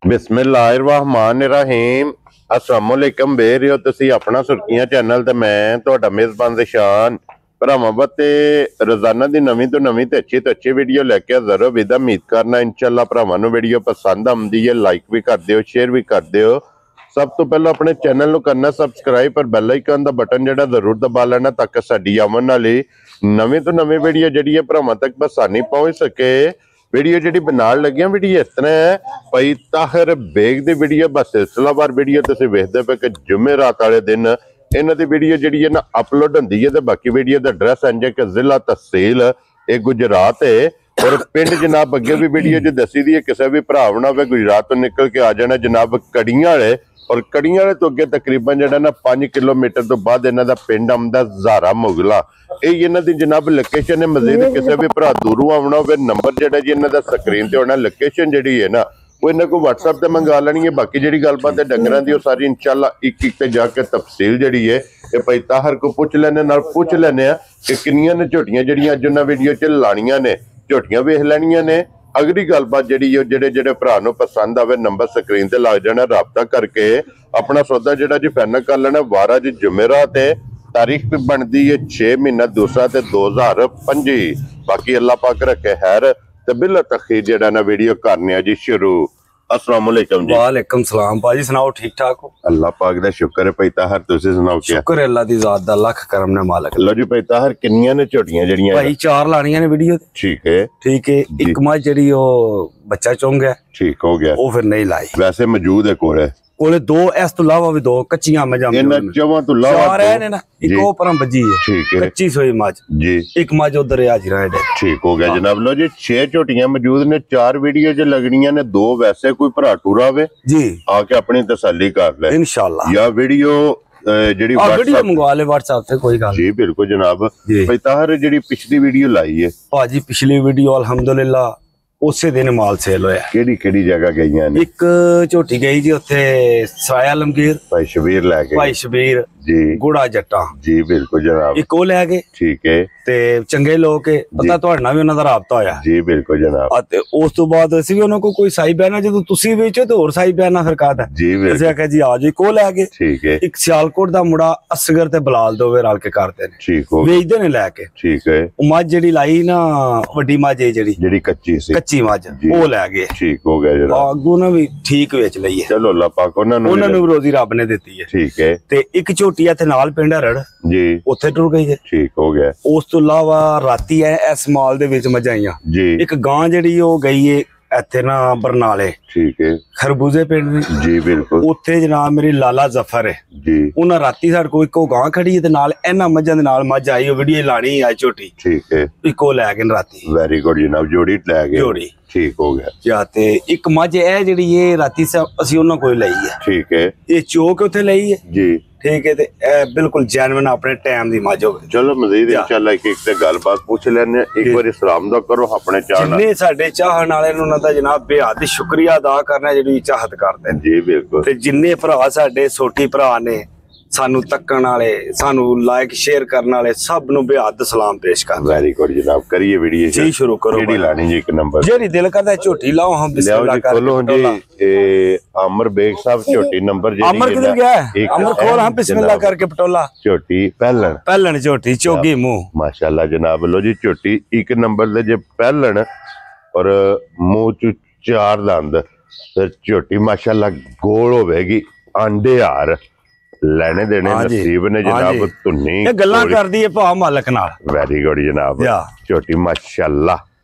बिस्मिल्लाहिर्रहमानिर्रहीम अस्सलाम वालेकुम बेर हो तुसी अपना सुर्खियां चैनल ते मैं ਤੁਹਾਡਾ ਮੇਜ਼ਬਾਨ ज़िशान ਭਰਾਵਾਂ ਤੇ ਰੋਜ਼ਾਨਾ ਦੀ ਨਵੀਂ ਤੋਂ ਅੱਛੀ ਵੀਡੀਓ ਲੈ ਕੇ ਹਾਜ਼ਰ ਹਾਂ। ਵਿਦਾ ਉਮੀਦ ਕਰਨਾ ਇਨਸ਼ਾਅੱਲਾ ਭਰਾਵਾਂ ਨੂੰ ਵੀਡੀਓ ਪਸੰਦ ਆਉਂਦੀ ਹੈ। ਲਾਈਕ ਵੀ ਕਰ ਦਿਓ, ਸ਼ੇਅਰ ਵੀ ਕਰ ਦਿਓ। ਸਭ ਤੋਂ ਪਹਿਲਾਂ ਆਪਣੇ ਚੈਨਲ ਨੂੰ ਕਰਨਾ ਸਬਸਕ੍ਰਾਈਬ ਪਰ ਬੈਲ ਆਈਕਨ ਦਾ ਬਟਨ ਜਿਹੜਾ ਜ਼ਰੂਰ ਦਬਾ ਲੈਣਾ ਤਾਂ ਕਿ ਸਾਡੀ ਆਉਣ ਵਾਲੀ ਨਵੀਂ ਤੋਂ ਨਵੀਂ ਵੀਡੀਓ ਜਿਹੜੀ ਹੈ ਭਰਾਵਾਂ ਤੱਕ ਬਸਾਨੀ ਪਹੁੰਚ ਸਕੇ। वीडियो जी बनाने लगे वीडियो इस तरह है भाई ताहिर बेग की वीडियो बस सिलसिलावार वीडियो तुम वेखते पे कि जुमेरात वाले दिन इन्हों की वीडियो जी है ना अपलोड होंगी है। तो बाकी वीडियो का एड्रैस इंज है कि जिला तहसील ये गुजरात है और पिंड जनाब अगे भी वीडियो जो दसी दी है। किसी भी भरा ना हो गुजरात तो निकल के आ जाना जनाब कड़ियां वाले और कड़ियां वाले तो अगे तकरीबन जो ना 5 किलोमीटर तो बाद इन्हों का पिंड आंदा ज़ारा मुगला। इन्हों की जनाब लोकेशन है। मजीद किसी भी भरा दूरों आना हो नंबर जो जी इन्हों का स्क्रीन पर होना लोकेशन जी है ना वो इन्होंने को व्हाट्सएप से मंगा लेनी है। बाकी जी गलबात है डंगरां दी सारी इंशाअल्लाह एक जाके तफसील जी है ये भाई ताहर को पूछ लेने पूछ लेने कि किनियां ने झोटियां जड़ियां अज उन्होंने वीडियो च लानियां ने झोटियां वेख लैनियां ने। अगली गलबात जी जेडे भरा पसंद आवे नंबर स्क्रीन से लग जाना राबता करके अपना सौदा जो जी फाइनल कर लेना। वारा जी जुमेरात है तारीख भी बनती है 6 महीना दूसरा ते 2025। बाकी अल्लाह पाक रखे खैर ते बिला तखीर जेड़ा ना वीडियो करने जी शुरू। अस्सलाम वालेकुम जी। वालेकुम सलाम भाजी सुनाओ ठीक ठाक हो? अल्लाह पाक दा शुक्र है भाई ताहर तुसी सुनाओ क्या? शुक्र है अल्लाह दी जात दा लख करम ने मालिक। लो जी भाई ताहर किन्नियां ने झोटियां जड़ियां भाई 4 लानियां ने वीडियो ठीक है एक मज जड़ी ओ बच्चा चुंग है ठीक हो गया वो फिर नहीं लाई वैसे मौजूद है कोले दो इस तो इलावा भी 2 कच्चियां मजां इन्हां चवां तो इलावा चार है ना एक ओ परम बजी है ठीक है कच्ची सोई मज जी एक मज उधर हाजिरा है ठीक हो गया जनाब। लो जी 6 झोटियां मौजूद ने 4 वीडियो च लगनियां ने 2 वैसे कोई भरा टूरा वे जी आके अपनी तसल्ली कर ले इंशाल्लाह या वीडियो जेडी वीडियो मंगवा ले व्हाट्सएप पे कोई गल जी बिल्कुल जनाब। भाई ताहर जेडी पिछली वीडियो लाई है भाजी पिछली वीडियो अल्हम्दुलिल्लाह उसे दिन माल सेल होया। केड़ी जगह गई ने? एक झोटी गई जी उत्थे सराय आलमगीर भाई शबीर लेके भाई शबीर जी गुड़ा जट्टा जी बिल्कुल जनाब एक ओ ले गए ठीक है ते चंगे लोग के पता तुहाडे नाल भी उन्हां दा राबता होया जी बिल्कुल जनाब। ते उस तो बाद ਅਸੀਂ ਵੀ ਉਹਨਾਂ ਕੋ ਕੋਈ ਸਾਈ ਬੈਨਾ ਜਦੋਂ ਤੁਸੀਂ ਵੇਚੋ ਤੇ ਹੋਰ ਸਾਈ ਬੈਨਾ ਫਿਰ ਕਾਹਦਾ ਜੀ ਅਸੀਂ ਆਖਿਆ ਜੀ ਆ ਜੀ ਕੋ ਲੈ ਗਏ ਠੀਕ ਹੈ। ਇੱਕ ਸਿਆਲਕੋਟ ਦਾ ਮੁੰਡਾ ਅਸਗਰ ਤੇ ਬਲਾਲ ਦੋਵੇਂ ਰਲ ਕੇ ਕਰਦੇ ਨੇ ਠੀਕ ਹੋ ਵੇਚਦੇ ਨੇ ਲੈ ਕੇ ਠੀਕ ਹੈ। ਉਹ ਮੱਝ ਜਿਹੜੀ ਲਾਈ ਨਾ ਵੱਡੀ ਮੱਝ ਜਿਹੜੀ ਕੱਚੀ ਸੀ ਕੱਚੀ ਮੱਝ ਉਹ ਲੈ ਗਏ ਠੀਕ ਹੋ ਗਿਆ ਜਨਾਬ। ਅੱਗੋਂ ਨਾ ਵੀ ਠੀਕ ਵੇਚ ਲਈ ਹੈ ਚਲੋ ਅੱਲਾਹ ਪਾਕ ਉਹਨਾਂ ਨੂੰ ਰੋਜ਼ੀ ਰੱਬ ਨੇ ਦਿੱਤੀ ਹੈ ਠੀਕ ਹੈ। ਤੇ ਇੱਕ ਝੋਟੀ ਇੱਥੇ ਨਾਲ ਪਿੰਡ ਹਰੜ ਜੀ ਉੱਥੇ ਟੁਰ ਗਈ ਠੀਕ ਹੋ ਗਿਆ। ਉਸ ਤੋਂ ਇਲਾਵਾ ਰਾਤੀ ਇਸ ਮਾਲ ਦੇ ਵਿੱਚ ਮੱਝਾਂ ਆਈਆਂ ਜੀ ਇੱਕ ਗਾਂ ਜਿਹੜੀ ਉਹ ਗਈ ਏ ਇੱਥੇ ਨਾ ਬਰਨਾਲੇ ਠੀਕ ਹੈ ਖਰਬੂਜ਼ੇ ਪਿੰਡ ਜੀ ਬਿਲਕੁਲ ਉੱਥੇ ਜਨਾਬ ਮੇਰੀ ਲਾਲਾ ਜ਼ਫਰ ਹੈ ਜੀ ਉਹਨਾਂ ਰਾਤੀ ਸਾਡੇ ਕੋਲ ਇੱਕੋ ਗਾਂ ਖੜੀ ਹੈ ਤੇ ਨਾਲ ਇਹਨਾਂ ਮੱਝਾਂ ਦੇ ਨਾਲ ਮੱਝ ਆਈ ਉਹ ਵੀਡੀਓ ਲਾਣੀ ਆ ਝੋਟੀ ਠੀਕ ਹੈ ਇੱਕੋ ਲੈ ਕੇ ਰਾਤੀ ਵੈਰੀ ਗੁੱਡ ਜਨਾਬ ਜੋੜੀ ਲੈ ਗਏ ਜੋੜੀ ਠੀਕ ਹੋ ਗਿਆ ਜਾਂ ਤੇ ਇੱਕ ਮੱਝ ਇਹ ਜਿਹੜੀ ਇਹ ਰਾਤੀ ਅਸੀਂ ਉਹਨਾਂ ਕੋਲ ਲਈ ਹੈ ਠੀਕ ਹੈ ਇਹ ਚੋਕ ਉੱਥੇ ਲਈ ਹੈ ਜੀ ठीक है। बिल्कुल जैनवन अपने टाइम दी मज होवे। चलो मजीद इंशाल्लाह एक गलबात पूछ लेने एक बार सलाम दा करो अपने जिन्ने साडे चाहण वाले नु उन्हां दा जनाब बेहद शुक्रिया अदा करना जेहड़ी चाहत करदे जी बिल्कुल। ते जिन्ने भरा साडे सोटी भरा ने सानू तक्कण वाले सानू लाइक शेयर करने वाले सब नु बेहद सलाम पेश कर। वेरी गुड जनाब करिए वीडियो जी शुरू करो केड़ी लानी जी एक नंबर जेडी दिल करदा झोटी लाओ हम बिस्मिल्लाह कर लो जी। ए अमर बेग साहब झोटी नंबर जी अमर किधर गया है अमर खोल हम बिस्मिल्लाह करके पटोला झोटी पहलन झोटी चोगी मुंह माशाल्लाह जनाब। लो जी झोटी एक नंबर दे जे पहलन और मुंह च 4 दंद फिर झोटी माशाल्लाह गोल होवेगी आंडे हार ਲੈਣੇ ਦੇਣੇ ਨਸੀਬ ਨੇ ਜਨਾਬ ਧੁੰਨੀ ਇਹ ਗੱਲਾਂ ਕਰਦੀ ਹੈ ਭਾ ਮਾਲਕ ਨਾਲ। ਵੈਰੀ ਗੁੱਡ ਜਨਾਬ ਝੋਟੀ ਮਾਸ਼ਾਅੱਲਾ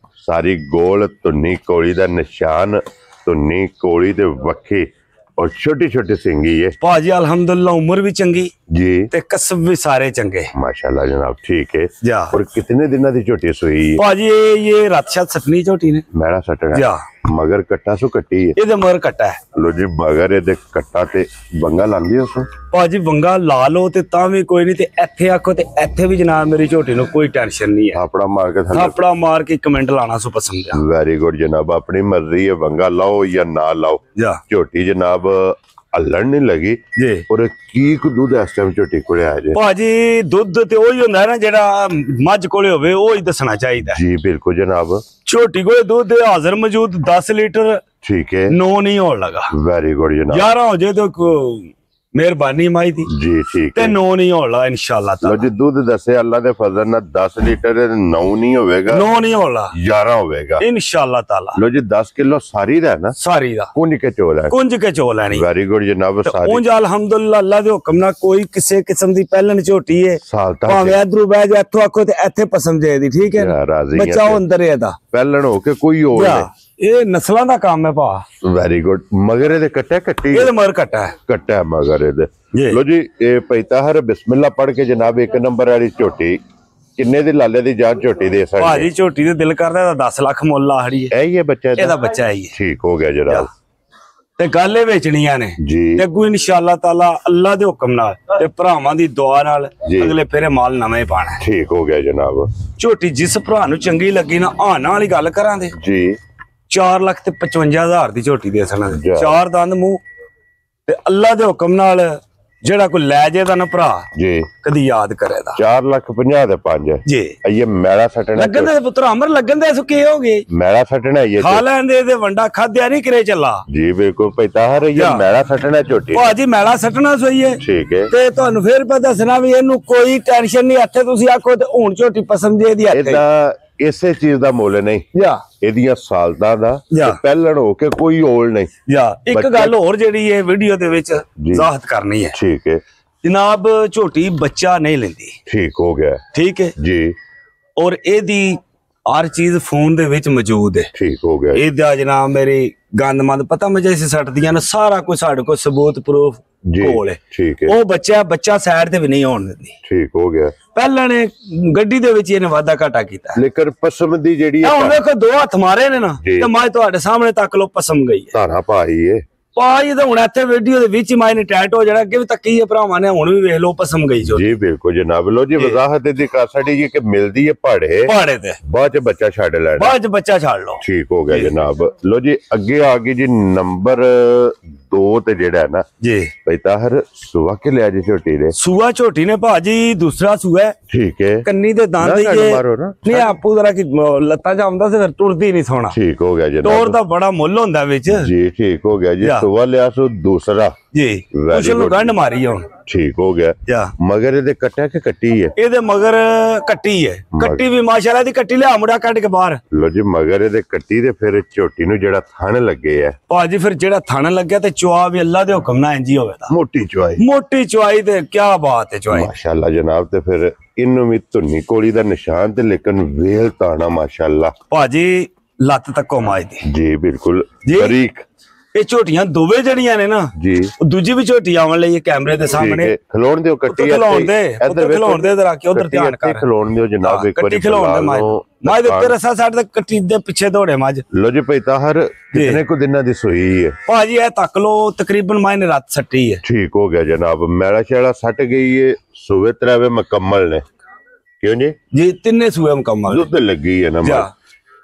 ਸਾਰੀ ਗੋਲ ਧੁੰਨੀ ਕੋਲੀ ਦਾ ਨਿਸ਼ਾਨ ਧੁੰਨੀ ਕੋਲੀ ਤੇ ਵੱਖੀ और छोटी छोटी सिंगी है भाजी अल्हम्दुलिल्लाह उम्र भी चंगी जी ते कसब भी सारे चंगे माशाल्लाह जनाब ठीक है जा। और कितने दिनों की झोटी सुई है भाजी? ये रात शायद सतनी झोटी ने मेरा सटना जा मगर कट्टा सु कट्टी है ये मगर कट्टा है। लो जी मगर ये कट्टा ते बंगा लांदी उस भाजी बंगा ला लो ते तां भी कोई नहीं ते एथे आखो ते एथे भी जनाब मेरी झोटी नु कोई टेंशन नहीं है। थापड़ा मार के कमेंट लाना सु पसंद है। वेरी गुड जनाब अपनी मर्जी है बंगा लाओ या ना लाओ जा। झोटी जनाब ਹੱਲਣ ਨਹੀਂ ਲੱਗੀ ਜੀ। ਔਰ ਕੀ ਕੁ ਦੁੱਧ ਇਸ ਟਾਈਮ ਝੋਟੀ ਕੋਲੇ ਆ ਜੇ? ਭਾਜੀ ਦੁੱਧ ਤੇ ਉਹੀ ਹੁੰਦਾ ਨਾ ਜਿਹੜਾ ਮੱਝ ਕੋਲੇ ਹੋਵੇ ਉਹ ਹੀ ਦੱਸਣਾ ਚਾਹੀਦਾ ਜੀ ਬਿਲਕੁਲ ਜਨਾਬ। ਝੋਟੀ ਕੋਲੇ ਦੁੱਧ ਹਾਜ਼ਰ ਮੌਜੂਦ 10 ਲੀਟਰ, ਠੀਕ ਹੈ, 9 ਨਹੀਂ ਹੋਣ ਲਗਾ। ਵੈਰੀ ਗੁੱਡ ਜਨਾਬ। 11 ਹੋ ਜੇ ਤਾਂ ਮਿਹਰਬਾਨੀ ਮਾਈ ਦੀ ਜੀ ਠੀਕ ਤੇ ਹੈ। 9 ਨਹੀਂ ਹੋਣ ਲਗਾ ਇਨਸ਼ਾਅੱਲਾ ਲੋ ਤਾਲਾ। ਜੀ ਦੁੱਧ ਦੱਸੇ ਅੱਲਾ ਦੇ ਫਜ਼ਲ ਨਾਲ 10 ਲੀਟਰ 9 ਨਹੀਂ ਹੋਵੇਗਾ, 9 ਨਹੀਂ ਹੋਣ ਲਗਾ 11 ਹੋਵੇਗਾ ਇਨਸ਼ਾਅੱਲਾ ਤਾਲਾ। ਲੋ ਜੀ 10 ਕਿਲੋ ਸਾਰੀ ਦਾ ਨਾ ਸਾਰੀ ਦਾ ਕੁੰਜ ਕੇ ਚੋਲ ਹੈ। ਕੁੰਜ ਕੇ ਚੋ ਲੈਣੀ। ਵੈਰੀ ਗੁੱਡ ਜਨਾਬ। ਸਾਰੀ ਉਂਝ ਅਲਹਮਦੁਲਿਲਾ ਅੱਲਾ ਦੇ ਹੁਕਮ ਨਾਲ ਕੋਈ ਕਿਸੇ ਕਿਸਮ ਦੀ ਪਹਿਲਣ ਝੋਟੀ ਏ ਸਾਲ ਤੱਕ ਭਾਵੇਂ ਇਧਰੋਂ ਬਹਿ ਜਾ ਇੱਥੋਂ ਆਖੋ ਤੇ ਇੱਥੇ ਪਸੰਦ ਜੇ ਦੀ, ਠੀਕ ਹੈ ਨਾ? ਰਾਜ਼ੀ ਬੱਚਾ ਉਹ ਅੰਦਰ ਹੈ ਇਹਦਾ ਪਹਿਲਣ ਹੋ ਕੇ ਕੋਈ ਹੋਰ ਨਹੀਂ। ਇਹ ਨਸਲਾਂ ਦਾ ਕੰਮ ਹੈ ਭਾ। Very good. ਮਗਰ ਇਹਦੇ ਕੱਟਿਆ ਕੱਟੀ ਇਹਦੇ ਮਗਰ ਕੱਟਾ ਹੈ ਕੱਟਿਆ ਮਗਰ ਇਹਦੇ। ਜੀ। ਲੋ ਜੀ ਇਹ ਪੈਤਾਹਰ ਬਿਸਮਿਲ੍ਲਾ ਪੜ ਕੇ ਜਨਾਬ 1 ਨੰਬਰ ਵਾਲੀ ਝੋਟੀ ਕਿੰਨੇ ਦੀ ਲਾਲੇ ਦੀ ਜਾਨ ਝੋਟੀ ਦੇ ਸਕਦੇ? ਭਾਜੀ ਝੋਟੀ ਦੇ ਦਿਲ ਕਰਦਾ ਇਹਦਾ 10 ਲੱਖ ਮੁੱਲ ਆਹੜੀ ਹੈ। ਇਹ ਹੀ ਹੈ ਬੱਚਾ ਇਹਦਾ ਬੱਚਾ ਹੀ ਹੈ। ਠੀਕ ਹੋ ਗਿਆ ਜਨਾਬ। ਤੇ ਗੱਲ ਇਹ ਵੇਚਣੀਆਂ ਨੇ ਜੀ ਤੇ ਅੱਗੂ ਇਨਸ਼ਾਅੱਲਾ ਤਾਲਾ ਅੱਲਾ ਦੇ ਹੁਕਮ ਨਾਲ ਤੇ ਭਰਾਵਾਂ ਦੀ ਦੁਆ ਨਾਲ ਜੀ। ਅਗਲੇ ਫੇਰੇ ਮਾਲ ਨਵੇਂ ਪਾਣਾ। ਠੀਕ ਹੋ ਗਿਆ ਜਨਾਬ। ਝੋਟੀ ਜਿਸ ਭਰਾ ਨੂੰ ਚੰਗੀ ਲੱਗੀ ਨਾ ਆਣਾ ਵਾਲੀ ਗੱਲ ਕਰਾਂਗੇ ਜੀ 4 ਲੱਖ ਤੇ 55,000 ਦੀ ਝੋਟੀ ਦੇ ਸਣਾ। ਜਾ। 4 ਦੰਦ ਮੂੰਹ ਤੇ ਅੱਲਾ ਦੇ ਹੁਕਮ ਨਾਲ ਜਿਹੜਾ ਕੋਈ ਲੈ ਜੇ ਦਾ ਨਾ ਭਰਾ ਜੀ ਕਦੀ ਯਾਦ ਕਰੇ ਦਾ। 4,50,000 ਦੇ 5 ਜੀ ਇਹ ਮੈਲਾ ਸੱਟਣਾ ਲੱਗਣ ਦੇ ਪੁੱਤਰ ਅਮਰ ਲੱਗਣ ਦੇ ਸੁਕੇ ਹੋ ਗਏ ਮੈਲਾ ਸੱਟਣਾ ਇਹ ਖਾ ਲੈਂਦੇ ਤੇ ਵੰਡਾ ਖਾਦਿਆ ਨਹੀਂ ਕਰੇ ਚੱਲਾ। ਜੀ ਬਿਲਕੁਲ ਪੈਤਾਹਰ ਇਹ ਜਾ। ਮੈਲਾ ਸੱਟਣਾ ਝੋਟੀ। ਭਾਜੀ ਮੈਲਾ ਸੱਟਣਾ ਸੋਈਏ ਠੀਕ ਹੈ। ਤੇ ਤੁਹਾਨੂੰ ਫੇਰ ਪਤਾ ਦੱਸਣਾ ਵੀ ਇਹਨੂੰ ਕੋਈ ਟੈਨਸ਼ਨ ਨਹੀਂ। ਇੱਥੇ ਤੁਸੀਂ ਆਖੋ ਤੇ ਹੁਣ ਝੋਟੀ ਪਸੰਦ ਜੇ ਦੀ ਇੱਥੇ ਇਹਦਾ ਇਸੇ ਚੀਜ਼ ਦਾ ਮੁੱਲ ਨਹੀਂ, ਜਾ ਇਹਦੀਆਂ ਸਾਲਤਾਂ ਦਾ ਜਾ। ਤੇ ਪਹਿਲਣ ਹੋ ਕੇ ਕੋਈ ਓਲ ਨਹੀਂ। ਜਾ ਇੱਕ ਬੱਚਾ- ਗੱਲ ਹੋਰ ਜਿਹੜੀ ਇਹ ਵੀਡੀਓ ਦੇ ਵਿੱਚ ਜ਼ਾਹਰ ਕਰਨੀ ਹੈ ਠੀਕ ਹੈ ਜਨਾਬ, ਝੋਟੀ ਬੱਚਾ ਨਹੀਂ ਲੈਂਦੀ, ਠੀਕ ਹੋ ਗਿਆ ਠੀਕ ਹੈ ਜੀ। ਔਰ ਇਹਦੀ ਹਰ ਚੀਜ਼ ਫੋਨ ਦੇ ਵਿੱਚ ਮੌਜੂਦ ਹੈ। ਠੀਕ ਹੋ ਗਿਆ ਇਹਦਾ ਜਨਾਬ ਮੇਰੀ ਗੰਦਮੰਦ ਪਤਾ ਮੈਂ ਜੈਸੇ ਸੱਟਦੀਆਂ ਨੇ ਸਾਰਾ ਕੁਝ ਸਾਡੇ ਕੋਲ ਸਬੂਤ ਪ੍ਰੂਫ ਜੀ ਕੋਲ ਹੈ। ਠੀਕ ਹੈ ਉਹ ਬੱਚਾ ਸਾਈਡ ਤੇ ਵੀ ਨਹੀਂ ਆਉਣ ਦਿੰਦੀ। ਠੀਕ ਹੋ ਗਿਆ। ਪਹਿਲਾਂ ਨੇ ਗੱਡੀ ਦੇ ਵਿੱਚ ਇਹਨੇ ਵਾਧਾ ਘਾਟਾ ਕੀਤਾ। ਲੇਕਿਨ ਪਸਮ ਦੀ ਜਿਹੜੀ ਇਹ ਹੁਣ ਵੇਖੋ 2 ਹੱਥ ਮਾਰੇ ਨੇ ਨਾ ਜੀ। ਤੇ ਮੈਂ ਤੁਹਾਡੇ ਸਾਹਮਣੇ ਤੱਕ ਲੋ ਪਸਮ ਗਈ ਹੈ। ਧਾਰਾ ਭਾਈ ਏ ਪਾਈ ਤਾਂ ਹੁਣ ਇੱਥੇ ਵੀਡੀਓ ਦੇ ਵਿੱਚ ਹੀ ਮਾਇਨੇ ਟੈਟ ਹੋ ਜਾਣਾ ਅੱਗੇ ਵੀ ਤੱਕੀ ਹੈ ਭਰਾਵਾਂ ਨੇ ਹੁਣ ਵੀ ਵੇਖ ਲੋ ਪਸਮ ਗਈ ਜੋ ਜੀ ਬਿਲਕੁਲ ਜਨਾਬ। ਲੋ ਜੀ ਵਜ਼ਾਹਤ ਦੀ ਕਾਸੜੀ ਜੀ ਕਿ ਮਿਲਦੀ ਹੈ ਪਹਾੜੇ ਪਹਾੜੇ ਤੇ ਬਾਅਦ ਚ ਬੱਚਾ ਛੱਡ ਲੈਣਾ। ਬਾਅਦ ਚ ਬੱਚਾ ਛੱਡ ਲਓ। ਠੀਕ ਹੋ ਗਿਆ ਜਨਾਬ। ਲੋ ਜੀ ਅੱਗੇ ਆ ਗਈ ਜੀ ਨੰਬਰ 2 ਤੇ ਜਿਹੜਾ ਹੈ ਨਾ ਜੀ ਪੈਤਾਹਰ ਸੁਆ ਕੇ ਲਿਆ ਜੀ ਝੋਟੀ ਦੇ। ਸੂਆ ਝੋਟੀ ਨੇ ਭਾਜੀ ਦੂਸਰਾ ਸੂਆ ਹੈ। ਠੀਕ ਹੈ। ਕੰਨੀ ਦੇ ਦੰਦ ਨਾ ਇਹ ਮਾਰੋ ਨਾ। ਨਹੀਂ ਆਪੂ ਜ਼ਰਾ ਕਿ ਲੱਤਾਂ ਜਾਉਂਦਾ ਸੀ ਫਿਰ ਟੁਰਦੀ ਨਹੀਂ ਸੋਣਾ। ਠੀਕ ਹੋ ਗਿਆ ਟੋਰ ਜਨਾਬ। ਦਾ ਬੜਾ ਮੁੱਲ ਹੁੰਦਾ ਵਿੱਚ ਜੀ ਠੀਕ ਹੋ ਗਿਆ ਜੀ। ਜਾ। ਸੁਆ ਲਿਆ ਸੋ ਦੂਸਰਾ। ਜੀ Very ਕੁਛ ਨੂੰ good. ਗੰਢ ਮਾਰੀ ਹੁਣ। ਠੀਕ ਹੋ ਗਿਆ। ਜਾ ਮਗਰ ਇਹਦੇ ਕੱਟਿਆ ਕਿ ਕੱਟੀ ਹੈ? ਇਹਦੇ ਮਗਰ ਕੱਟੀ ਹੈ। ਕੱਟੀ ਵੀ ਮਾਸ਼ਾਅੱਲਾ ਦੀ ਕੱਟੀ ਲਿਆ ਮੁੰਡਾ ਕੱਢ ਕੇ ਬਾਹਰ। ਲੋ ਜੀ ਮਗਰ ਇਹਦੇ ਕੱਟੀ ਦੇ ਫਿਰ ਝੋਟੀ ਨੂੰ ਜਿਹੜਾ ਥਣ ਲੱਗੇ ਆ ਭਾਜੀ ਫਿਰ ਜਿਹੜਾ ਥਣ ਲੱਗਿਆ ਤੇ ਚੁਆ ਵੀ ਅੱਲਾ ਦੇ ਹੁਕਮ ਨਾਲ ਇੰਜੀ ਹੋਵੇ ਦਾ ਮੋਟੀ ਚੁਆਈ ਮੋਟੀ ਚੁਆਈ ਤੇ ਕੀ ਬਾਤ ਹੈ ਚੁਆਈ। ਮਾਸ਼ਾਅੱਲਾ ਜਨਾਬ। ਤੇ ਫਿਰ ਇਹਨੂੰ ਵੀ ਧੁੰਨੀ ਕੋਲੀ ਦਾ ਨਿਸ਼ਾਨ ਤੇ ਲੇਕਿਨ ਵੇਲ ਤਾਣਾ ਮਾਸ਼ਾਅੱਲਾ। ਭਾਜੀ ਲੱਤ ਤੱਕੋ ਮਾਜਦੀ ਜੀ ਬਿਲਕੁਲ ਜੀ। ਬਰੀਕ। ਇਹ ਝੋਟੀਆਂ ਦੋਵੇਂ ਜਿਹੜੀਆਂ ਨੇ ਨਾ ਜੀ ਉਹ ਦੂਜੀ ਵੀ ਝੋਟੀ ਆਉਣ ਲਈ ਕੈਮਰੇ ਦੇ ਸਾਹਮਣੇ ਖਲੋਣ ਦਿਓ ਕੱਟੀ ਖਲੋਣ ਦੇ ਉੱਧਰ ਖਲੋਣ ਦੇ ਇਧਰ ਆ ਕੇ ਉਧਰ ਧਿਆਨ ਕਰ। ਖਲੋਣ ਦਿਓ ਜਨਾਬ ਇੱਕ ਵਾਰੀ। ਕੱਟੀ ਖਲੋਣ ਦੇ ਮਾਜ ਦੇ ਉੱਤੇ ਰਸਾ ਸਾਡੇ ਤੇ ਕੱਟੀ ਦੇ ਪਿੱਛੇ ਦੌੜੇ ਮਾਜ। ਲੋ ਜੀ ਪੈਤਾਹਰ ਕਿਤਨੇ ਕੁ ਦਿਨਾਂ ਦੀ ਸੋਈ ਹੈ? ਭਾਜੀ ਇਹ ਤੱਕ ਲੋ ਤਕਰੀਬਨ ਮਾਇਨੇ ਰਾਤ ਸੱਟੀ ਹੈ। ਠੀਕ ਹੋ ਗਿਆ ਜਨਾਬ। ਮੈਲਾ ਸ਼ੈਲਾ ਸੱਟ ਗਈ ਹੈ। ਸੂਵੇ ਤਰਾਵੇ ਮੁਕੰਮਲ ਨੇ ਕਿਉਂ ਜੀ? ਜੀ ਤਿੰਨੇ ਸੂਏ ਮੁਕੰਮਲ ਦੁੱਧ ਲੱਗੀ ਹੈ ਨਾ ਜਾ।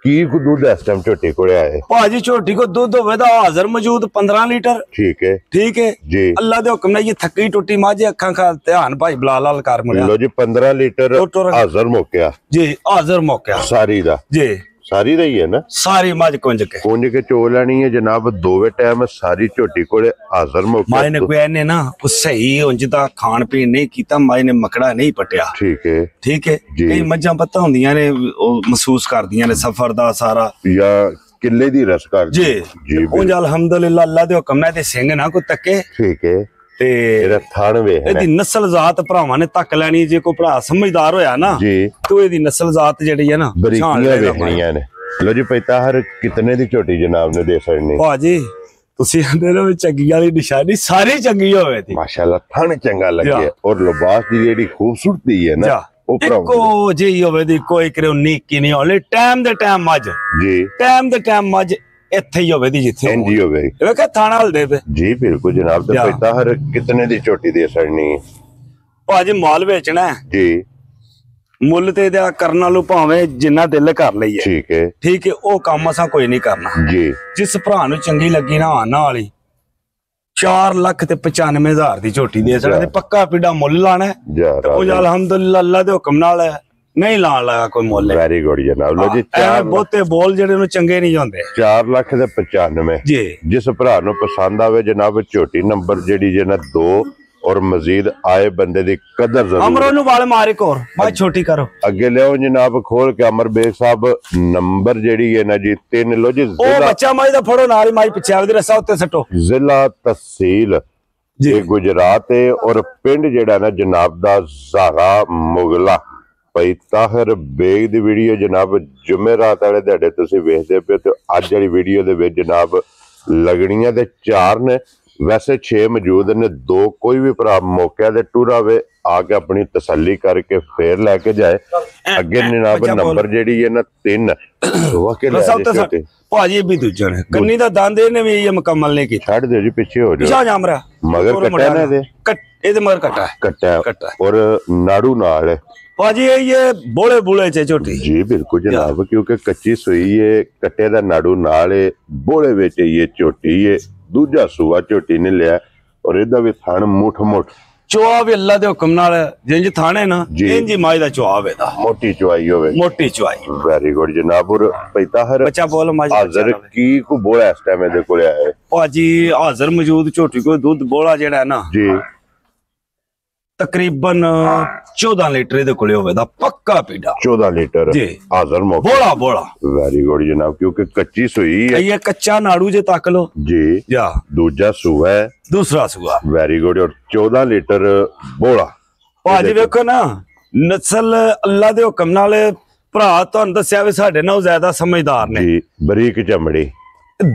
ਕੀ ਕੁ ਦੁੱਧ ਇਸ ਟਾਈਮ ਝੋਟੀ ਕੋਲੇ ਆਏ? ਭਾਜੀ ਝੋਟੀ ਕੋ ਦੁੱਧ ਹੋਵੇ ਤਾਂ ਹਾਜ਼ਰ ਮੌਜੂਦ 15 ਲੀਟਰ। ਠੀਕ ਹੈ ਠੀਕ ਹੈ ਜੀ। ਅੱਲਾ ਦੇ ਹੁਕਮ ਨਾਲ ਇਹ ਥੱਕੀ ਟੁੱਟੀ ਮਾਝੇ ਅੱਖਾਂ ਖਾ ਧਿਆਨ ਭਾਈ ਬਲਾਲ ਲਾਲ ਕਰ ਮੁੜਿਆ। ਲੋ ਜੀ 15 ਲੀਟਰ ਟੁੱਟ- ਹਾਜ਼ਰ ਮੁੱਕਿਆ ਜੀ ਹਾਜ਼ਰ ਮੌਕਿਆ ਸਾਰੀ ਦਾ। ਜੀ ਸਾਰੀ ਦਾ ਹੀ ਹੈ ਨਾ? ਸਾਰੀ ਮੱਝ ਕੁੰਜ ਕੇ ਕੁੰਜ ਕੇ ਚੋ ਲੈਣੀ ਹੈ ਜਨਾਬ। ਦੋਵੇਂ ਟਾਈਮ ਸਾਰੀ ਝੋਟੀ ਕੋਲੇ ਹਾਜ਼ਰ ਮੁੱਕਿਆ। ਮਾਈ ਨੇ ਕੋਈ ਇਹਨੇ ਨਾ ਉਹ ਸਹੀ ਉਂਝ ਦਾ ਖਾਣ ਪੀਣ ਨਹੀਂ ਕੀਤਾ। ਮਾਈ ਨੇ ਮਕੜਾ ਨਹੀਂ ਪਟਿਆ। ਠੀਕ ਹੈ ਠੀਕ ਹੈ ਜੀ। ਕਈ ਮੱਝਾਂ ਪਤਾ ਹੁੰਦੀਆਂ ਨੇ ਉਹ ਮਹਿਸੂਸ ਕਰਦੀਆਂ ਨੇ ਸਫ਼ਰ ਦਾ ਸਾਰਾ। ਜਾਂ ਕਿੱਲੇ ਦੀ ਰਸ ਕਰ ਜੀ ਜੀ ਉਂਝ ਅਲਹਮਦੁਲਿਲਾ ਅੱਲਾ ਦੇ ਹੁਕਮ ਨਾਲ ਤੇ ਸਿੰਘ ਨਾ ਕੋਈ ਤੱਕੇ ਠੀਕ ਹੈ। ਤੇ ਇਹਦਾ ਥਣ ਵੇਖ ਇਹਦੀ ਨਸਲ ਜ਼ਾਤ ਭਰਾਵਾਂ ਨੇ ਤੱਕ ਲੈਣੀ। ਜੇ ਕੋਈ ਭਰਾ ਸਮਝਦਾਰ ਹੋਇਆ ਨਾ ਜੀ ਤੋ ਇਹਦੀ ਨਸਲ ਜ਼ਾਤ ਜਿਹੜੀ ਹੈ ਨਾ ਬਰੀਕੀਆਂ ਲਏਗਾ ਭਾਈ। ਵੇਖਣੀਆਂ ਨੇ। ਲੋ ਜੀ ਪੈਤਾਹਰ ਕਿਤਨੇ ਦੀ ਝੋਟੀ ਜਨਾਬ ਨੇ ਦੇ ਸਕਣੀ? ਭਾਜੀ ਤੁਸੀਂ ਆਂਦੇ ਨੇ ਚੰਗੀ ਵਾਲੀ ਨਿਸ਼ਾਨੀ ਸਾਰੀ ਚੰਗੀ ਹੋਵੇ ਤੀ ਮਾਸ਼ਾਅੱਲਾ ਥਣ ਚੰਗਾ ਜਾ। ਲੱਗਿਆ ਔਰ ਲਿਬਾਸ ਦੀ ਜਿਹੜੀ ਖੂਬਸੂਰਤੀ ਹੈ ਨਾ ਜਾ ਉਹ ਭਰਾਵਾਂ ਇੱਕੋ ਜਿਹੀ ਹੋਵੇ ਦੀ ਕੋਈ ਕਰੇ ਨੀਕੀ ਨਹੀਂ ਹੋਲੇ ਟਾਈਮ ਦੇ ਟਾਈਮ ਮੱਝ ਜੀ ਟਾਈਮ ਦੇ ਟਾਈਮ ਮੱਝ ਇੱਥੇ ਹੀ ਹੋਵੇ ਦੀ ਜਿੱਥੇ ਐਨਜੀ ਹੋ ਗਈ। ਵੇਖਿਆ ਥਾਣਾ ਹਲਦੇ ਤੇ ਜੀ ਬਿਲਕੁਲ ਜਨਾਬ। ਤੇ ਜਾ। ਪੈਤਾਹਰ ਕਿਤਨੇ ਦੀ ਝੋਟੀ ਦੇ ਸਕਣੀ? ਭਾਜੀ ਮਾਲ ਵੇਚਣਾ ਹੈ। ਜੀ ਮੁੱਲ ਤੇ ਇਹਦਾ ਕਰਨ ਨਾਲੋਂ ਭਾਵੇਂ ਜਿੰਨਾ ਦਿਲ ਕਰ ਲਈਏ। ਠੀਕ ਹੈ ਠੀਕ ਹੈ ਉਹ ਕੰਮ ਅਸਾਂ ਕੋਈ ਨਹੀਂ ਕਰਨਾ। ਜੀ ਜਿਸ ਭਰਾ ਨੂੰ ਚੰਗੀ ਲੱਗੀ ਨਾ ਆਨਾ ਵਾਲੀ 4,95,000 ਦੀ ਝੋਟੀ ਦੇ ਸਕਦੇ, ਪੱਕਾ ਪੀੜਾ ਮੁੱਲ ਲਾਣਾ ਉਹ ਅਲਹਮਦੁਲਿਲਾ ਅੱਲਾ ਦੇ ਹੁਕਮ ਨਾਲ ਨਹੀਂ ਲਾਣ ਲਗਾ ਕੋਈ ਮੁੱਲ। ਵੈਰੀ ਗੁੱਡ ਜਨਾਬ। ਲੋ ਜੀ ਬਹੁਤੇ ਬੋਲ ਜਿਹੜੇ ਨੂੰ ਚੰਗੇ ਨਹੀਂ ਜਾਂਦੇ। 4,95,000 ਜੀ। ਜਿਸ ਭਰਾ ਨੂੰ ਪਸੰਦ ਆਵੇ ਜਨਾਬ ਝੋਟੀ ਨੰਬਰ ਜਿਹੜੀ ਜੇ ਨਾ 2 ਔਰ ਮਜ਼ੀਦ ਆਏ ਬੰਦੇ ਦੀ ਕਦਰ ਜ਼ਰੂਰ। ਅਮਰੋ ਨੂੰ ਵਾਲ ਮਾਰੇ ਕੋਰ ਮੈਂ ਛੋਟੀ ਕਰੋ ਅੱਗੇ ਲਿਆਓ ਜਨਾਬ ਖੋਲ ਕੇ ਅਮਰ ਬੇਗ ਸਾਹਿਬ ਨੰਬਰ ਜਿਹੜੀ ਹੈ ਨਾ ਜੀ 3 ਲੋ ਜੀ। ਉਹ ਬੱਚਾ ਮਾਈ ਦਾ ਫੜੋ ਨਾਲ ਹੀ ਮਾਈ ਪਿੱਛੇ ਆਵਦੀ ਰਸਾ ਉੱਤੇ ਸੱਟੋ। ਜ਼ਿਲ੍ਹਾ ਤਹਿਸੀਲ ਇਹ ਗੁਜਰਾਤ ਹੈ ਔਰ ਪਿੰਡ ਜਿਹੜਾ ਨਾ ਜਨਾਬ ਦਾ ਜ਼ਾਰਾ ਮੁਗਲਾ। ਭਾਈ ਤਾਹਿਰ ਬੇਗ ਦੀ ਵੀਡੀਓ ਜਨਾਬ ਜੁਮੇਰਾਤ ਵਾਲੇ ਦਿਹਾੜੇ ਤੁਸੀਂ ਵੇਖਦੇ ਪਏ ਤੇ ਅੱਜ ਵਾਲੀ ਵੀਡੀਓ ਦੇ ਵਿੱਚ ਜਨਾਬ ਲੱਗਣੀਆਂ ਤੇ 4 ਨੇ, ਵੈਸੇ 6 ਮੌਜੂਦ ਨੇ। 2 ਕੋਈ ਵੀ ਭਰਾ ਮੌਕੇ ਤੇ ਟੂਰ ਆਵੇ ਆ ਕੇ ਆਪਣੀ ਤਸੱਲੀ ਕਰਕੇ ਫੇਰ ਲੈ ਕੇ ਜਾਏ। ਅੱਗੇ ਜਨਾਬ ਨੰਬਰ ਜਿਹੜੀ ਹੈ ਨਾ 3 ਭਾਜੀ ਵੀ ਦੂਜਾ ਨੇ ਕੰਨੀ ਦਾ ਦੰਦ ਇਹਨੇ ਵੀ ਇਹ ਮੁਕੰਮਲ ਨਹੀਂ ਕੀਤਾ। ਛੱਡ ਦਿਓ ਜੀ ਪਿੱਛੇ ਹੋ ਜਾਓ। ਪਿਛਾ ਜਾਮਰਾ ਮਗਰ ਕੱਟਾ ਨਾ ਇਹਦੇ ਮਗਰ ਕੱਟਾ ਔਰ ਨਾੜੂ ਨਾਲ ਹੈ ਭਾਜੀ ਇਹ ਬੋਲੇ ਬੁਲੇ ਚ ਝੋਟੀ ਜੀ। ਬਿਲਕੁਲ ਜਨਾਬ ਕਿਉਂਕਿ ਕੱਚੀ ਸੂਈ ਹੈ, ਕੱਟੇ ਦਾ ਨਾੜੂ ਨਾਲ ਹੈ, ਬੋਲੇ ਵਿੱਚ ਇਹ ਝੋਟੀ ਹੈ। ਦੂਜਾ ਸੂਆ ਝੋਟੀ ਨੇ ਲਿਆ ਔਰ ਇਹਦਾ ਵੀ ਥਣ ਮੁੱਠ ਚੁਆ ਵੀ ਅੱਲਾ ਦੇ ਹੁਕਮ ਨਾਲ ਜਿੰਜ ਥਾਣੇ ਨਾ ਇੰਜ ਮਾਈ ਦਾ ਚੁਆ ਵੇਦਾ ਮੋਟੀ ਚੁਆਈ ਹੋਵੇ ਮੋਟੀ ਚੁਆਈ। ਵੈਰੀ ਗੁੱਡ ਜਨਾਬ। ਔਰ ਪੈਤਾ ਹਰ ਬੱਚਾ ਬੋਲ ਮਾਜੀ ਹਾਜ਼ਰ ਕੀ ਕੋ ਬੋਲਾ ਇਸ ਟਾਈਮ ਇਹਦੇ ਕੋਲ ਆਇਆ ਹੈ ਭਾਜੀ ਹਾਜ਼ਰ ਮੌਜੂਦ ਝੋਟੀ ਕੋ ਦੁੱਧ ਬੋਲਾ ਜਿਹੜਾ ਹੈ ਨਾ ਜੀ ਤਕਰੀਬਨ 14 ਲੀਟਰ ਇਹਦੇ ਕੋਲੇ ਹੋਵੇਗਾ ਪੱਕਾ ਪੀੜਾ। 14 ਲੀਟਰ ਜੀ ਹਾਜ਼ਰ ਮੌਕੇ ਬੋਲਾ ਵੈਰੀ ਗੁੱਡ ਜਨਾਬ ਕਿਉਂਕਿ ਕੱਚੀ ਸੂਈ ਹੈ। ਇਹ ਕੱਚਾ ਨਾੜੂ ਜੇ ਤੱਕ ਲੋ ਜੀ ਜਾ ਦੂਜਾ ਸੂਆ ਹੈ ਦੂਸਰਾ ਸੂਆ ਵੈਰੀ ਗੁੱਡ ਔਰ 14 ਲੀਟਰ ਬੋਲਾ। ਭਾਜੀ ਵੇਖੋ ਨਾ ਨਸਲ ਅੱਲਾ ਦੇ ਹੁਕਮ ਨਾਲ ਭਰਾ ਤੁਹਾਨੂੰ ਦੱਸਿਆ ਵੀ ਸਾਡੇ ਨਾਲ ਜ਼ਿਆਦਾ ਸਮਝਦਾਰ ਨੇ ਜੀ। ਬਰੀਕ ਚਮੜੀ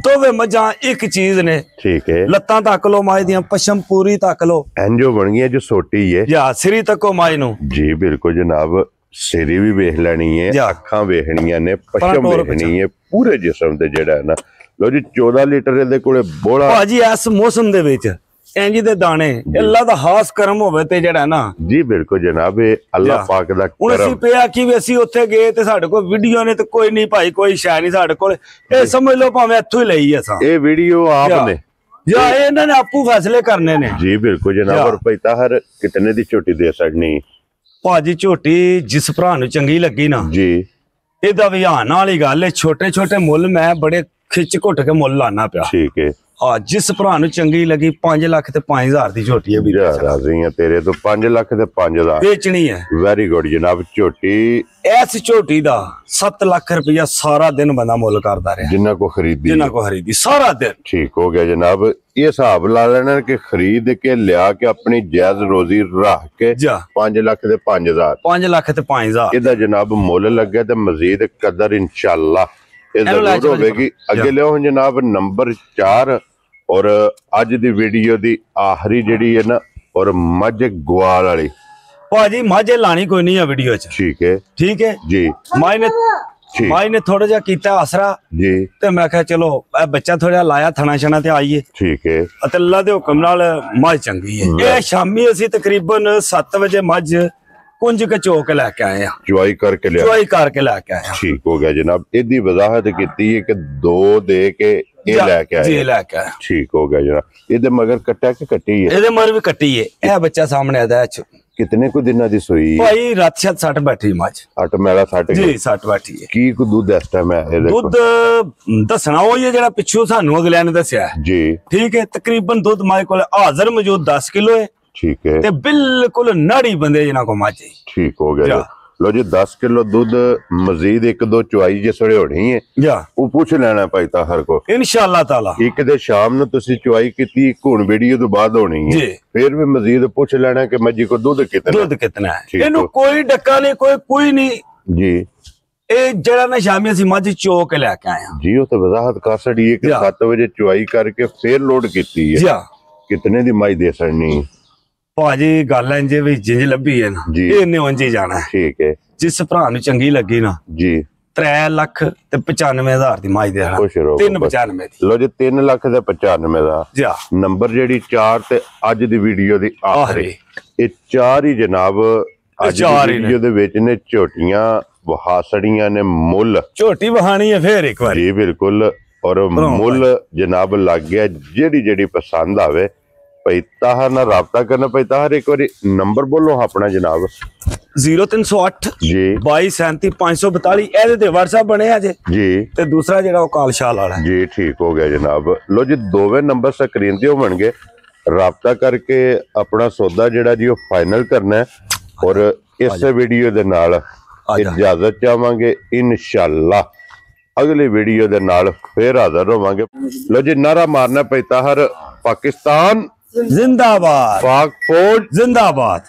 ਦੋਵੇਂ ਮੱਝਾਂ ਇੱਕ ਚੀਜ਼ ਨੇ। ਠੀਕ ਹੈ ਲੱਤਾਂ ਤੱਕ ਲੋ ਮਾਈ ਦੀਆਂ ਪਸ਼ਮ ਪੂਰੀ ਤੱਕ ਲੋ ਐਂਜੋ ਬਣ ਗਈਆਂ ਜੋ ਛੋਟੀ ਹੈ ਜਾਂ ਸਿਰੀ ਤੱਕੋ ਮਾਈ ਨੂੰ ਜੀ। ਬਿਲਕੁਲ ਜਨਾਬ ਸਿਰੀ ਵੀ ਵੇਖ ਲੈਣੀ ਹੈ, ਅੱਖਾਂ ਵੇਖਣੀਆਂ ਨੇ, ਪਸ਼ਮ ਵੇਖਣੀ ਹੈ, ਪੂਰੇ ਜਿਸਮ ਤੇ ਜਿਹੜਾ ਹੈ ਨਾ। ਲੋ ਜੀ 14 ਲੀਟਰ ਇਹਦੇ ਕੋਲੇ ਬੋਲਾ ਭਾਜੀ ਇਸ ਮੌਸਮ ਦੇ ਵਿੱਚ ਇੰਜ ਦੇ ਦਾਣੇ ਅੱਲਾ ਦਾ ਖਾਸ ਕਰਮ ਹੋਵੇ ਤੇ ਜਿਹੜਾ ਨਾ ਜੀ। ਬਿਲਕੁਲ ਜਨਾਬ ਇਹ ਅੱਲਾ ਪਾਕ ਦਾ ਕਰਮ। ਅਸੀਂ ਪਿਆ ਕਿ ਵੀ ਅਸੀਂ ਉੱਥੇ ਗਏ ਤੇ ਸਾਡੇ ਕੋਲ ਵੀਡੀਓ ਨੇ ਤੇ ਕੋਈ ਨਹੀਂ ਭਾਈ ਕੋਈ ਸ਼ੈ ਨਹੀਂ ਸਾਡੇ ਕੋਲ। ਇਹ ਸਮਝ ਲਓ ਭਾਵੇਂ ਇੱਥੋਂ ਹੀ ਲਈ ਅਸਾਂ ਇਹ ਵੀਡੀਓ ਆਪ ਨੇ ਜਾਂ ਇਹਨਾਂ ਨੇ ਆਪੂ ਫੈਸਲੇ ਕਰਨੇ ਨੇ ਜੀ। ਬਿਲਕੁਲ ਜਨਾਬ। ਔਰ ਪੈਤਾ ਹਰ ਕਿਤਨੇ ਦੀ ਝੋਟੀ ਦੇ ਸਕਣੀ ਭਾਜੀ ਝੋਟੀ ਜਿਸ ਭਰਾ ਨੂੰ ਚੰਗੀ ਲੱਗੀ ਨਾ ਜੀ ਇਹਦਾ ਵਿਹਾਨ ਵਾਲੀ ਗੱਲ ਹੈ। ਛੋਟੇ ਛੋਟੇ ਮੁੱਲ ਮੈਂ ਬੜੇ ਖਿੱਚ ਘੁੱਟ ਕੇ ਮੁੱਲ ਲਾਣਾ ਪਿਆ। ਠੀਕ ਹੈ ਜਿਸ ਭਰਾ ਨੂੰ ਚੰਗੀ ਲੱਗੀ 5 ਲੱਖ ਤੇ 5,000 ਦੀ ਝੋਟੀ ਹੈ ਵੀਰ ਰਾਜ਼ੀ ਆ ਤੇਰੇ ਤੋਂ 5 ਲੱਖ ਤੇ 5,000 ਵੇਚਣੀ ਹੈ। ਵੈਰੀ ਗੁੱਡ ਜਨਾਬ। ਝੋਟੀ ਇਸ ਝੋਟੀ ਦਾ 7 ਲੱਖ ਰੁਪਇਆ ਸਾਰਾ ਦਿਨ ਬੰਦਾ ਮੁੱਲ ਕਰਦਾ ਰਿਹਾ ਜਿੰਨਾ ਕੋ ਖਰੀਦੀ ਸਾਰਾ ਦਿਨ। ਠੀਕ ਹੋ ਗਿਆ ਜਨਾਬ। ਇਹ ਹਿਸਾਬ ਲਾ ਲੈਣਾ ਕਿ ਖਰੀਦ ਕੇ ਲਿਆ ਕੇ ਆਪਣੀ ਜਾਇਜ਼ ਰੋਜ਼ੀ ਰੱਖ ਕੇ 5 ਲੱਖ ਤੇ 5,000 5 ਲੱਖ ਤੇ 5,000 ਇਹਦਾ ਜਨਾਬ ਮੁੱਲ ਲੱਗਿਆ ਤੇ ਮਜ਼ੀਦ ਕਦਰ ਇੰਸ਼ਾਅੱਲਾ ਇਹ ਜ਼ਰੂਰ ਹੋਵੇਗੀ। ਅੱਗੇ ਲਿਓ ਜਨਾਬ ਨੰਬਰ 4 ਔਰ ਅੱਜ ਦੀ ਵੀਡੀਓ ਦੀ ਆਖਰੀ ਜਿਹੜੀ ਹੈ ਨਾ ਔਰ ਮੱਝ ਗਵਾਲ ਵਾਲੀ। ਭਾਜੀ ਮੱਝ ਲਾਣੀ ਕੋਈ ਨਹੀਂ ਆ ਵੀਡੀਓ ਚ। ਠੀਕ ਹੈ ਜੀ। ਮਾਈ ਨੇ ਥੋੜਾ ਜਿਹਾ ਕੀਤਾ ਆਸਰਾ ਜੀ ਤੇ ਮੈਂ ਕਿਹਾ ਚਲੋ ਇਹ ਬੱਚਾ ਥੋੜਾ ਲਾਇਆ ਥਣਾ ਛਣਾ ਤੇ ਆਈਏ। ਠੀਕ ਹੈ ਅਤੇ ਅੱਲਾ ਦੇ ਹੁਕਮ ਨਾਲ ਮੱਝ ਚੰਗੀ ਹੈ। ਇਹ ਸ਼ਾਮੀ ਅਸੀਂ ਤਕਰੀਬਨ 7 ਵਜੇ ਮੱਝ ਕੁੰਜ ਕੇ ਚੋਕ ਲੈ ਕੇ ਆਏ ਆ। ਚੁਆਈ ਕਰਕੇ ਲੈ ਕੇ ਆਏ। ਠੀਕ ਹੋ ਗਿਆ ਜਨਾਬ। ਇਹਦੀ ਵਜ਼ਾਹਤ ਕੀਤੀ ਹੈ ਕਿ 2 ਦੇ ਕੇ ਇਹ ਲੈ ਕੇ ਆਏ। ਠੀਕ ਹੋ ਗਿਆ ਜਨਾਬ। ਇਹਦੇ ਮਗਰ ਕੱਟਿਆ ਕਿ ਕੱਟੀ ਹੈ? ਇਹਦੇ ਮਗਰ ਵੀ ਕੱਟੀ ਹੈ। ਇਹ ਬੱਚਾ ਸਾਹਮਣੇ ਆਦਾ ਹੈ। ਕਿਤਨੇ ਕੁ ਦਿਨਾਂ ਦੀ ਸੂਈ ਭਾਈ ਰਾਤ 60 ਬੈਠੀ ਮੱਝ 8 ਮੈਲਾ 60 ਜੀ 60 ਬੈਠੀ ਹੈ। ਕੀ ਕੋ ਦੁੱਧ ਇਸ ਟਾਈਮ ਹੈ ਇਹਦੇ ਕੋਲ? ਦੁੱਧ ਦੱਸਣਾ ਉਹ ਹੀ ਜਿਹੜਾ ਪਿੱਛੋਂ ਸਾਨੂੰ ਅਗਲਿਆਂ ਨੇ ਦੱਸਿਆ ਜੀ। ਠੀਕ ਹੈ ਤਕਰੀਬਨ ਦੁੱਧ ਮਾਈ ਕੋਲ ਹਾਜ਼ਰ ਮੌਜੂਦ 10 ਕਿਲੋ ਹੈ। ਠੀਕ ਹੈ ਤੇ ਬਿਲਕੁਲ ਨਾੜੀ ਬੰਦੇ ਜਿਨ੍ਹਾਂ ਕੋ ਮੱਝ ਹੈ। ਠੀਕ ਹੋ ਗਿਆ। ਲੋ ਜੀ 10 ਕਿਲੋ ਦੁੱਧ ਮਜ਼ੀਦ 1-2 ਚੁਆਈ ਜਿਸ ਵੇਲੇ ਹੋਣੀ ਹੈ ਉਹ ਪੁੱਛ ਲੈਣਾ ਭਾਈ ਤਾਹਰ ਕੋ ਇਨਸ਼ਾਅੱਲਾ ਤਾਲਾ। ਇੱਕ ਦੇ ਸ਼ਾਮ ਨੂੰ ਤੁਸੀਂ ਚੁਆਈ ਕੀਤੀ ਹੁਣ ਵੀਡੀਓ ਤੋਂ ਬਾਅਦ ਹੋਣੀ ਹੈ ਫਿਰ ਵੀ ਮਜ਼ੀਦ ਪੁੱਛ ਲੈਣਾ ਕਿ ਮੱਝੀ ਕੋ ਦੁੱਧ ਕਿਤਨਾ ਹੈ। ਇਹਨੂੰ ਕੋਈ ਡੱਕਾ ਨਹੀਂ ਕੋਈ ਨਹੀਂ ਜੀ। ਇਹ ਜਿਹੜਾ ਨਾ ਸ਼ਾਮੀ ਅਸੀਂ ਮੱਝ ਚੋ ਕੇ ਲੈ ਕੇ ਆਏ ਹਾਂ ਜੀ। ਉਹ ਤਾਂ ਵਜ਼ਾਹਤ ਕਰ ਛੜੀ ਹੈ ਕਿ 7 ਵਜੇ ਚੁਆਈ ਕਰਕੇ ਫਿਰ ਲੋਡ ਕੀਤੀ ਹੈ। ਕਿਤਨੇ ਦੀ ਮੱਝ ਦੇ ਸੜਨੀ ਭਾਜੀ ਗੱਲ ਇੰਜ ਵੀ ਜਿੰਜ ਲੱਭੀ ਹੈ ਨਾ ਇਹਨੇ ਉਂਝ ਹੀ ਜਾਣਾ। ਠੀਕ ਹੈ ਜਿਸ ਭਰਾ ਨੂੰ ਚੰਗੀ ਲੱਗੀ ਨਾ ਜੀ 3 ਲੱਖ ਤੇ 95,000 ਦੀ ਮੱਝ ਦੇ 395 ਦੀ। ਲੋ ਜੀ 3 ਲੱਖ ਤੇ 95 ਦਾ ਨੰਬਰ ਜਿਹੜੀ 4 ਤੇ ਅੱਜ ਦੀ ਵੀਡੀਓ ਦੀ ਆਖਰੀ ਇਹ 4 ਹੀ ਜਨਾਬ ਅੱਜ ਦੀ ਵੀਡੀਓ ਦੇ ਵਿੱਚ ਨੇ ਝੋਟੀਆਂ ਵਹਾਸੜੀਆਂ ਨੇ ਮੁੱਲ ਝੋਟੀ ਵਹਾਣੀ ਹੈ ਫੇਰ ਇੱਕ ਵਾਰ ਜੀ। ਬਿਲਕੁਲ ਔਰ ਮੁੱਲ ਜਨਾਬ ਲੱਗ ਗਿਆ ਜਿਹੜੀ ਪਸੰਦ ਆਵੇ ਭਾਈ ਤਾਹਰ ਨਾਲ ਰਾਬਤਾ ਕਰਨਾ। ਭਾਈ ਤਾਹਰ ਇੱਕ ਵਾਰੀ ਨੰਬਰ ਬੋਲੋ ਆਪਣਾ ਜਨਾਬ। 0308 ਜੀ 2237 ਇਹਦੇ ਤੇ WhatsApp ਬਣਿਆ ਜੇ ਜੀ, ਤੇ ਦੂਸਰਾ ਜਿਹੜਾ ਉਹ ਕਾਲਸ਼ਾਲ ਵਾਲਾ ਜੀ ਠੀਕ ਹੋ ਗਿਆ ਜਨਾਬ। ਲੋ ਜੀ ਦੋਵੇਂ ਨੰਬਰ ਸਕਰੀਨ ਤੇ ਹੋਣਗੇ, ਰਾਬਤਾ ਕਰਕੇ ਆਪਣਾ ਸੌਦਾ ਜਿਹੜਾ ਜੀ ਉਹ ਫਾਈਨਲ ਕਰਨਾ ਹੈ। ਔਰ ਇਸ ਵੀਡੀਓ ਦੇ ਨਾਲ ਇਜਾਜ਼ਤ ਚਾਹਾਂਗੇ, ਇਨਸ਼ਾਅੱਲਾ ਅਗਲੀ ਵੀਡੀਓ ਦੇ ਨਾਲ ਫੇਰ ਹਾਜ਼ਰ ਹੋਵਾਂਗੇ। ਲੋ ਜੀ ਨਾਰਾ ਮਾਰਨਾ ਭਾਈ ਤਾਹਰ, ਪਾਕਿस्तान जिंदाबाद, पाक फौज जिंदाबाद।